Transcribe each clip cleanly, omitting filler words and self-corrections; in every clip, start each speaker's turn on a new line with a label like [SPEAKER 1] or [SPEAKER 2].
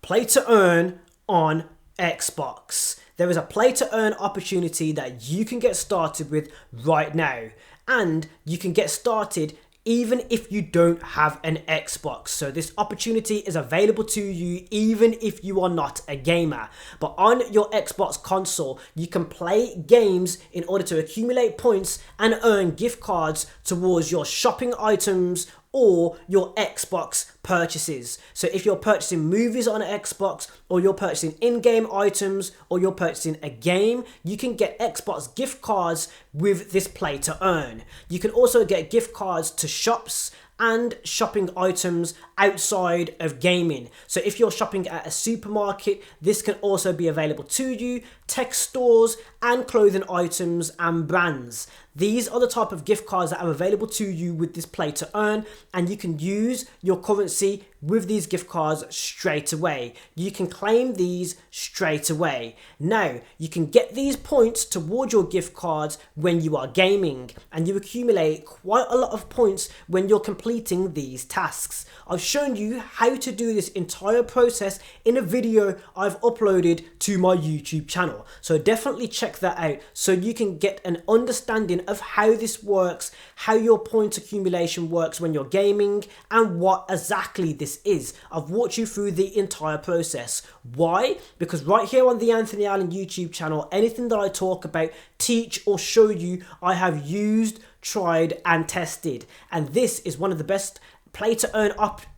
[SPEAKER 1] play to earn on Xbox. There is a play to earn opportunity that you can get started with right now, and you can get started even if you don't have an Xbox. So this opportunity is available to you even if you are not a gamer. But on your Xbox console, you can play games in order to accumulate points and earn gift cards towards your shopping items or your Xbox purchases. So if you're purchasing movies on Xbox, or you're purchasing in-game items, or you're purchasing a game, you can get Xbox gift cards with this play to earn. You can also get gift cards to shops and shopping items outside of gaming. So if you're shopping at a supermarket, this can also be available to you, tech stores and clothing items and brands. These are the type of gift cards that are available to you with this play to earn, and you can use your currency with these gift cards straight away. You can claim these straight away. Now, you can get these points towards your gift cards when you are gaming, and you accumulate quite a lot of points when you're completing these tasks. I've shown you how to do this entire process in a video I've uploaded to my YouTube channel. So definitely check that out so you can get an understanding of how this works, how your point accumulation works when you're gaming, and what exactly this is. I've walked you through the entire process. Why? Because right here on the Anthony Allen YouTube channel, anything that I talk about, teach or show you, I have used, tried and tested. And this is one of the best play to earn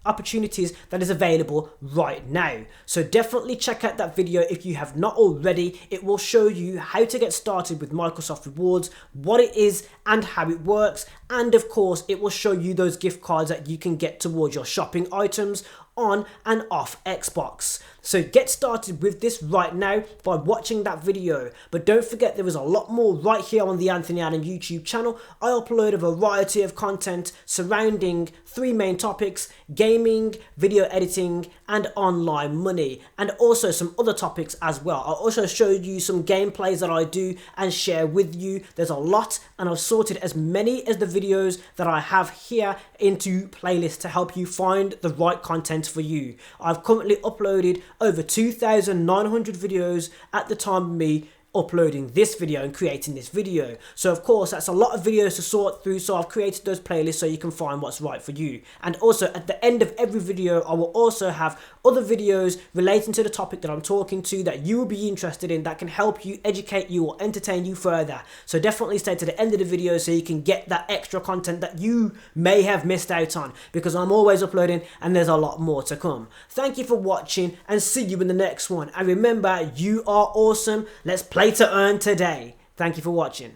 [SPEAKER 1] opportunities that is available right now. So definitely check out that video if you have not already. It will show you how to get started with Microsoft Rewards, what it is and how it works, and of course it will show you those gift cards that you can get towards your shopping items on and off Xbox. So get started with this right now by watching that video. But don't forget, there is a lot more right here on the Anthony Allen YouTube channel. I upload a variety of content surrounding three main topics: gaming, video editing and online money, and also some other topics as well. I'll also show you some gameplays that I do and share with you. There's a lot, and I've sorted as many as the videos that I have here into playlists to help you find the right content for you. I've currently uploaded over 2,900 videos at the time of me uploading this video and creating this video. So of course that's a lot of videos to sort through, so I've created those playlists so you can find what's right for you. And also at the end of every video I will also have other videos relating to the topic that I'm talking to that you will be interested in, that can help you, educate you or entertain you further. So definitely stay to the end of the video so you can get that extra content that you may have missed out on, because I'm always uploading and there's a lot more to come. Thank you for watching and see you in the next one. And remember, you are awesome. Let's play to earn today. Thank you for watching.